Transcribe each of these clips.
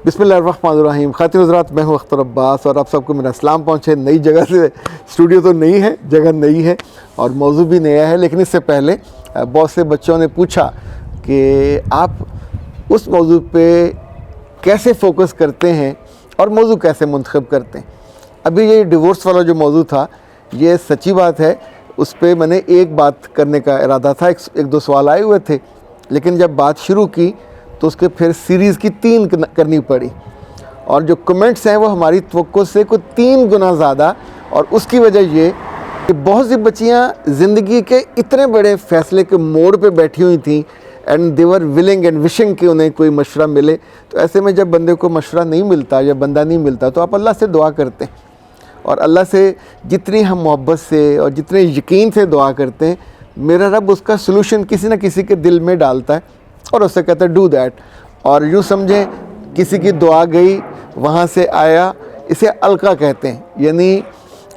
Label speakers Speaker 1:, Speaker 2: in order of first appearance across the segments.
Speaker 1: बिस्मिल्लाहिर्रहमानिर्रहीम। खातिन हज़रात, मैं हूँ अख्तर अब्बास और आप सबको मेरा सलाम पहुँचे। नई जगह से, स्टूडियो तो नई है, जगह नई है और मौजू भी नया है। लेकिन इससे पहले बहुत से बच्चों ने पूछा कि आप उस मौजू पे कैसे फ़ोकस करते हैं और मौजू कैसे मुंतखब करते हैं। अभी ये डिवोर्स वाला जो मौजू था, ये सच्ची बात है, उस पर मैंने एक बात करने का इरादा था। एक दो सवाल आए हुए थे, लेकिन जब बात शुरू की तो उसके फिर सीरीज़ की 3 करनी पड़ी और जो कमेंट्स हैं वो हमारी तवक्को से कुछ 3 गुना ज़्यादा। और उसकी वजह ये कि बहुत सी बच्चियाँ ज़िंदगी के इतने बड़े फ़ैसले के मोड़ पे बैठी हुई थीं and they were willing and wishing कि उन्हें कोई मशवरा मिले। तो ऐसे में जब बंदे को मशवरा नहीं मिलता या बंदा नहीं मिलता तो आप अल्लाह से दुआ करते हैं और अल्लाह से जितनी हम मोहब्बत से और जितने यकीन से दुआ करते हैं, मेरा रब उसका सलूशन किसी न किसी के दिल में डालता है और उससे कहता है डू दैट। और यूँ समझें किसी की दुआ गई, वहाँ से आया, इसे अलका कहते हैं। यानी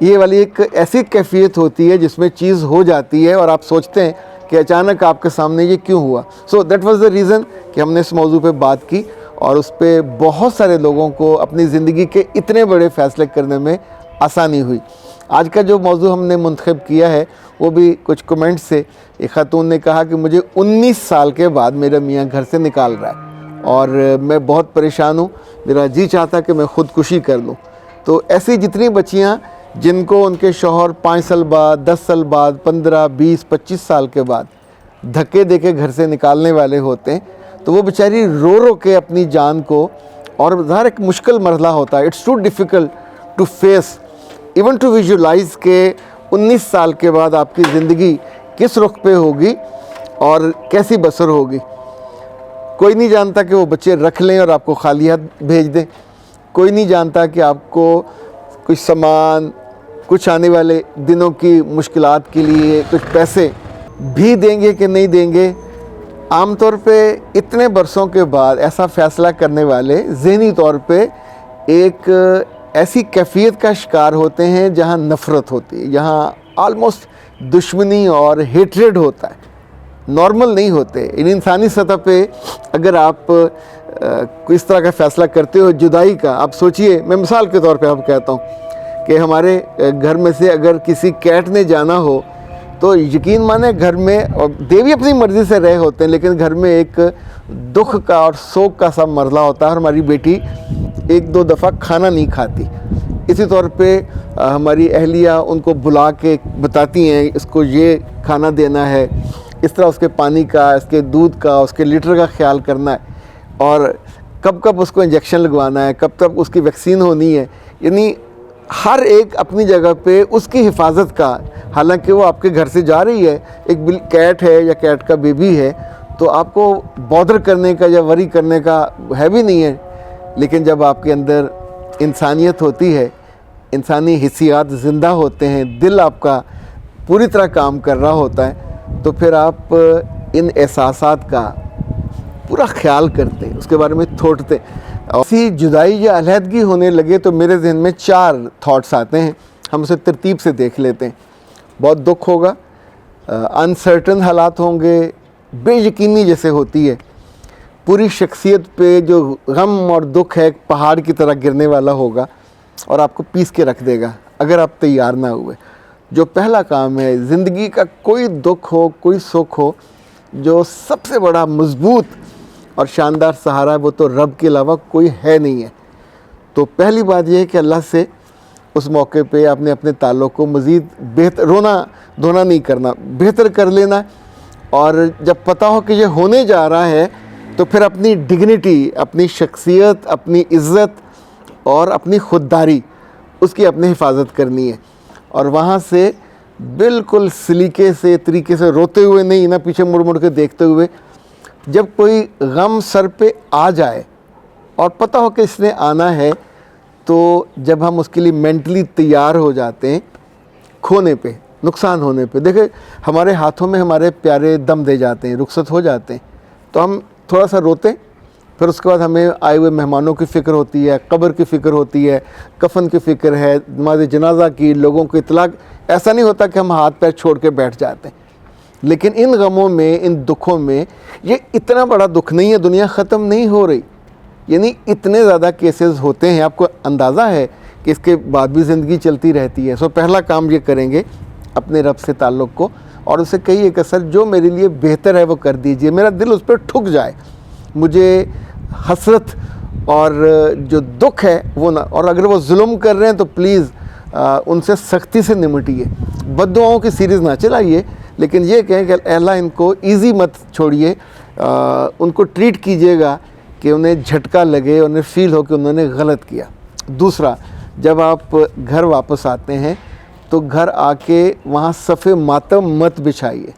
Speaker 1: ये वाली एक ऐसी कैफियत होती है जिसमें चीज़ हो जाती है और आप सोचते हैं कि अचानक आपके सामने ये क्यों हुआ। So that was the reason कि हमने इस मौजू पे बात की और उस पर बहुत सारे लोगों को अपनी ज़िंदगी के इतने बड़े फ़ैसले करने में आसानी हुई। आज का जो मौजू हमने मुंतखब किया है वो भी कुछ कमेंट्स से। एक खातून ने कहा कि मुझे 19 साल के बाद मेरा मियाँ घर से निकाल रहा है और मैं बहुत परेशान हूँ, मेरा जी चाहता कि मैं ख़ुदकुशी कर लूँ। तो ऐसी जितनी बच्चियाँ जिनको उनके शौहर 5 साल बाद, 10 साल बाद, 15, 20, 25 साल के बाद धक्के देके घर से निकालने वाले होते हैं, तो वो बेचारी रो रो के अपनी जान को, और ज़ाहिर एक मुश्किल मरहला होता है, it's too difficult to face, even to visualise के 19 साल के बाद आपकी ज़िंदगी किस रुख पे होगी और कैसी बसर होगी। कोई नहीं जानता कि वो बच्चे रख लें और आपको खाली हाथ भेज दें। कोई नहीं जानता कि आपको कुछ सामान, कुछ आने वाले दिनों की मुश्किलात के लिए कुछ पैसे भी देंगे कि नहीं देंगे। आमतौर पे इतने बरसों के बाद ऐसा फ़ैसला करने वाले ज़हनी तौर पे एक ऐसी कैफियत का शिकार होते हैं जहाँ नफ़रत होती है, जहाँ आलमोस्ट दुश्मनी और हेट्रेड होता है, नॉर्मल नहीं होते। इन इंसानी सतह पे अगर आप इस तरह का फ़ैसला करते हो जुदाई का, आप सोचिए, मैं मिसाल के तौर पे आपको कहता हूँ कि हमारे घर में से अगर किसी कैट ने जाना हो तो यकीन माने घर में, और देवी अपनी मर्ज़ी से रहे होते हैं, लेकिन घर में एक दुख का और शोक का सा मरला होता है। हमारी बेटी 1-2 दफ़ा खाना नहीं खाती, इसी तौर पे हमारी अहलिया उनको बुला के बताती हैं इसको ये खाना देना है, इस तरह उसके पानी का, इसके दूध का, उसके लीटर का ख्याल करना है और कब कब उसको इंजेक्शन लगवाना है, कब कब उसकी वैक्सीन होनी है। यानी हर एक अपनी जगह पे उसकी हिफाजत का, हालांकि वो आपके घर से जा रही है, एक कैट है या कैट का बेबी है, तो आपको बॉदर करने का या वरी करने का है भी नहीं है। लेकिन जब आपके अंदर इंसानियत होती है, इंसानी हिस्सियात ज़िंदा होते हैं, दिल आपका पूरी तरह काम कर रहा होता है, तो फिर आप इन एहसासात का पूरा ख्याल करते, उसके बारे में थोटते। ऐसी जुदाई या अलहदगी होने लगे तो मेरे जहन में 4 थॉट्स आते हैं, हम उसे तरतीब से देख लेते हैं। बहुत दुख होगा, अनसर्टन हालात होंगे, बेयकीनी जैसे होती है, पूरी शख्सियत पे जो गम और दुख है पहाड़ की तरह गिरने वाला होगा और आपको पीस के रख देगा अगर आप तैयार ना हुए। जो पहला काम है, ज़िंदगी का कोई दुख हो, कोई सुख हो, जो सबसे बड़ा मजबूत और शानदार सहारा है वो तो रब के अलावा कोई है नहीं है। तो पहली बात यह है कि अल्लाह से उस मौके पे आपने अपने ताल्लुक़ को मज़ीद बेहतर, रोना धोना नहीं करना, बेहतर कर लेना। और जब पता हो कि ये होने जा रहा है तो फिर अपनी डिग्निटी, अपनी शख्सियत, अपनी इज़्ज़त और अपनी ख़ुददारी, उसकी अपनी हिफाजत करनी है। और वहाँ से बिल्कुल सलीके से, तरीके से, रोते हुए नहीं ना, पीछे मुड़ मुड़ के देखते हुए, जब कोई गम सर पे आ जाए और पता हो कि इसने आना है, तो जब हम उसके लिए मेंटली तैयार हो जाते हैं खोने पे, नुकसान होने पे। देखिए, हमारे हाथों में हमारे प्यारे दम दे जाते हैं, रुखसत हो जाते हैं, तो हम थोड़ा सा रोते, फिर उसके बाद हमें आए हुए मेहमानों की फ़िक्र होती है, कब्र की फ़िक्र होती है, कफन की फ़िक्र है, नमाज़ जनाजा की, लोगों को इतला। ऐसा नहीं होता कि हम हाथ पैर छोड़ के बैठ जाते हैं, लेकिन इन गमों में, इन दुखों में, ये इतना बड़ा दुख नहीं है, दुनिया ख़त्म नहीं हो रही, यानी इतने ज़्यादा केसेस होते हैं, आपको अंदाज़ा है कि इसके बाद भी ज़िंदगी चलती रहती है। सो पहला काम ये करेंगे अपने रब से ताल्लुक़ को, और उसे कहिए कि सर जो मेरे लिए बेहतर है वो कर दीजिए, मेरा दिल उस पर ठुक जाए, मुझे हसरत और जो दुख है वो ना, और अगर वो जुल्म कर रहे हैं तो प्लीज़ उनसे सख्ती से निमटिए। बद्दुआओं की सीरीज़ ना चलाइए, लेकिन ये कहें कि अल्लाह इनको इजी मत छोड़िए, उनको ट्रीट कीजिएगा कि उन्हें झटका लगे, उन्हें फ़ील हो कि उन्होंने गलत किया। दूसरा, जब आप घर वापस आते हैं तो घर आके वहाँ सफ़े मातम मत बिछाइए।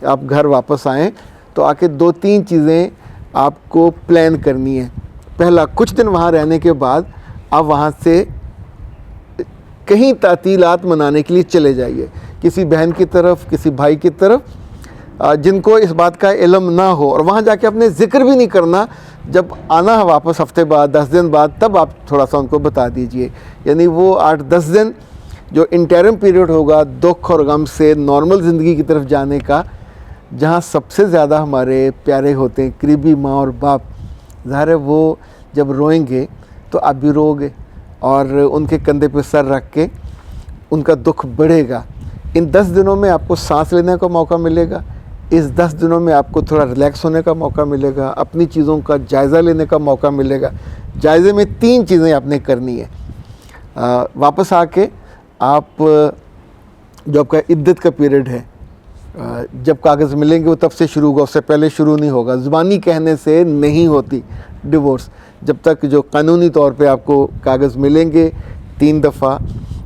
Speaker 1: आप घर वापस आएँ तो आके 2-3 चीज़ें आपको प्लान करनी है। पहला, कुछ दिन वहाँ रहने के बाद आप वहाँ से कहीं तातीलात मनाने के लिए चले जाइए, किसी बहन की तरफ, किसी भाई की तरफ, जिनको इस बात का इल्म ना हो, और वहाँ जाके अपने ज़िक्र भी नहीं करना। जब आना है वापस हफ्ते बाद, 10 दिन बाद, तब आप थोड़ा सा उनको बता दीजिए। यानी वो 8-10 दिन जो इंटरम पीरियड होगा दुख और गम से नॉर्मल ज़िंदगी की तरफ जाने का, जहाँ सबसे ज़्यादा हमारे प्यारे होते हैं करीबी माँ और बाप, ज़ाहिर है वो जब रोएंगे तो आप भी रोओगे, और उनके कंधे पे सर रख के उनका दुख बढ़ेगा। इन 10 दिनों में आपको सांस लेने का मौका मिलेगा, इस 10 दिनों में आपको थोड़ा रिलैक्स होने का मौका मिलेगा, अपनी चीज़ों का जायज़ा लेने का मौका मिलेगा। जायज़े में 3 चीज़ें आपने करनी है। वापस आके आप जो आपका इद्दत का पीरियड है, जब कागज़ मिलेंगे वो तब से शुरू होगा, उससे पहले शुरू नहीं होगा। ज़ुबानी कहने से नहीं होती डिवोर्स, जब तक जो कानूनी तौर पे आपको कागज़ मिलेंगे 3 दफ़ा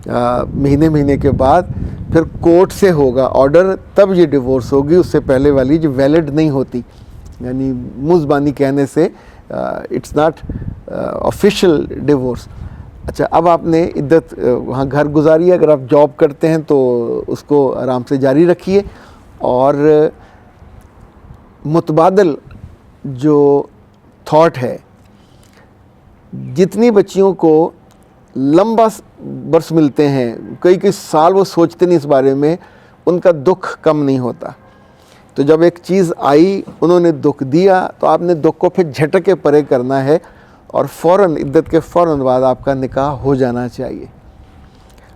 Speaker 1: महीने के बाद, फिर कोर्ट से होगा ऑर्डर, तब ये डिवोर्स होगी। उससे पहले वाली जो वैलिड नहीं होती, यानी मुँह ज़बानी कहने से इट्स नॉट ऑफिशियल डिवोर्स। अच्छा, अब आपने इद्दत वहाँ घर गुजारी है। अगर आप जॉब करते हैं तो उसको आराम से जारी रखिए, और मुतबादल जो थॉट है, जितनी बच्चियों को लंबा बरस मिलते हैं, कई साल वो सोचते नहीं इस बारे में, उनका दुख कम नहीं होता। तो जब एक चीज़ आई, उन्होंने दुख दिया, तो आपने दुख को फिर झटक के परे करना है, और फ़ौरन इद्दत के फ़ौरन बाद आपका निकाह हो जाना चाहिए।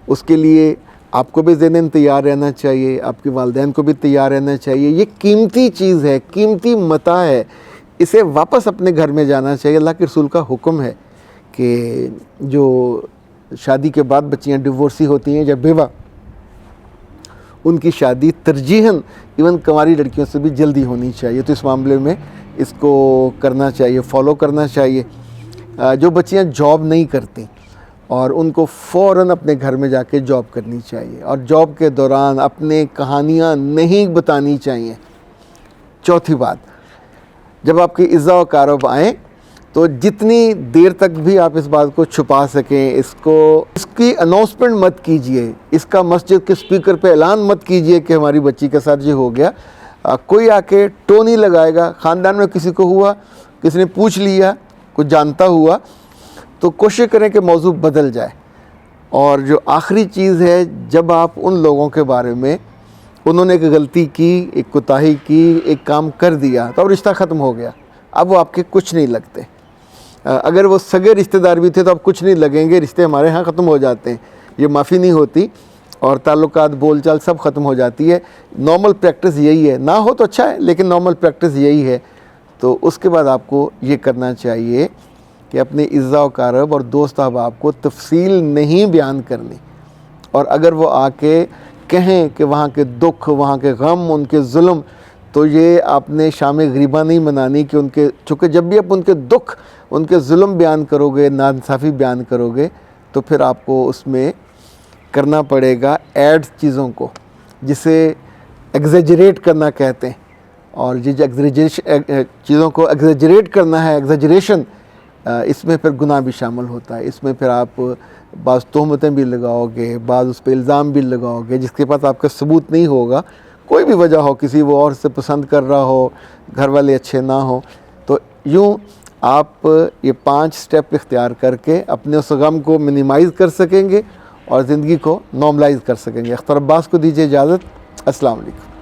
Speaker 1: उसके लिए आपको भी ज़हनन तैयार रहना चाहिए, आपके वालिदैन को भी तैयार रहना चाहिए। ये कीमती चीज़ है, कीमती मता है, इसे वापस अपने घर में जाना चाहिए। अल्लाह के रसूल का हुक्म है कि जो शादी के बाद बच्चियाँ डिवोर्सी होती हैं या बेवा, उनकी शादी तरजीहन इवन कुंवारी लड़कियों से भी जल्दी होनी चाहिए। तो इस मामले में इसको करना चाहिए, फॉलो करना चाहिए। जो बच्चियाँ जॉब नहीं करती, और उनको फ़ौरन अपने घर में जाके जॉब करनी चाहिए, और जॉब के दौरान अपने कहानियाँ नहीं बतानी चाहिए। चौथी बात, जब आपकी इज़्ज़ा और कारब आएँ तो जितनी देर तक भी आप इस बात को छुपा सकें, इसकी अनाउंसमेंट मत कीजिए, इसका मस्जिद के स्पीकर पे ऐलान मत कीजिए कि हमारी बच्ची के साथ ये हो गया। कोई आके टोन ही लगाएगा, ख़ानदान में किसी को हुआ, किसी ने पूछ लिया, कुछ जानता हुआ, तो कोशिश करें कि मौजू बदल जाए। और जो आखिरी चीज़ है, जब आप उन लोगों के बारे में, उन्होंने एक गलती की, एक कोताही की, एक काम कर दिया, तो अब रिश्ता ख़त्म हो गया, अब वो आपके कुछ नहीं लगते। अगर वो सगे रिश्तेदार भी थे तो अब कुछ नहीं लगेंगे, रिश्ते हमारे यहाँ ख़त्म हो जाते हैं, ये माफ़ी नहीं होती, और ताल्लुकात बोलचाल सब ख़त्म हो जाती है। नॉर्मल प्रैक्टिस यही है, ना हो तो अच्छा है, लेकिन नॉर्मल प्रैक्टिस यही है। तो उसके बाद आपको ये करना चाहिए कि अपने इज़्ज़ा और कारब और दोस्त अहबाब को तफसील नहीं बयान करनी, और अगर वो आके कहें कि वहाँ के दुख, वहाँ के गम, उनके जुल्म, तो ये आपने शाम गरीबा नहीं मनानी कि उनके, चूँकि जब भी आप उनके दुख, उनके जुल्म बयान करोगे, नाइंसाफ़ी बयान करोगे, तो फिर आपको उसमें करना पड़ेगा ऐड चीज़ों को, जिसे एग्जेजरेट करना कहते हैं। और ये एग्जेजरेशन, चीज़ों को एग्जेजरेट करना है, एग्जेजरेशन, इसमें फिर गुनाह भी शामिल होता है। इसमें फिर आप बाज़ तोहमतें भी लगाओगे, बाज़ उस पर इल्ज़ाम भी लगाओगे, जिसके पास आपका सबूत नहीं होगा। कोई भी वजह हो, किसी वो और से पसंद कर रहा हो, घर वाले अच्छे ना हो, तो यूँ आप ये 5 स्टेप इख्तियार करके अपने उस गम को मिनिमाइज़ कर सकेंगे और ज़िंदगी को नॉर्मलाइज़ कर सकेंगे। अख्तर अब्बास को दीजिए इजाज़त। अस्सलाम वालेकुम।